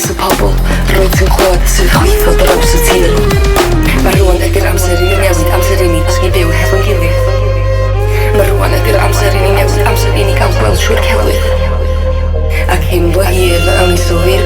llais y pobl, roed sy'n clywed sydd chwitho draws y tir. Mae rwan ydy'r amser i ni newid, amser i ni ddysgu byw hefo'n gilydd. Mae rwan ydy'r amser i ni newid, amser i ni gael gweld trwy'r celwydd. Ac hyn bo hir, awn i sylwi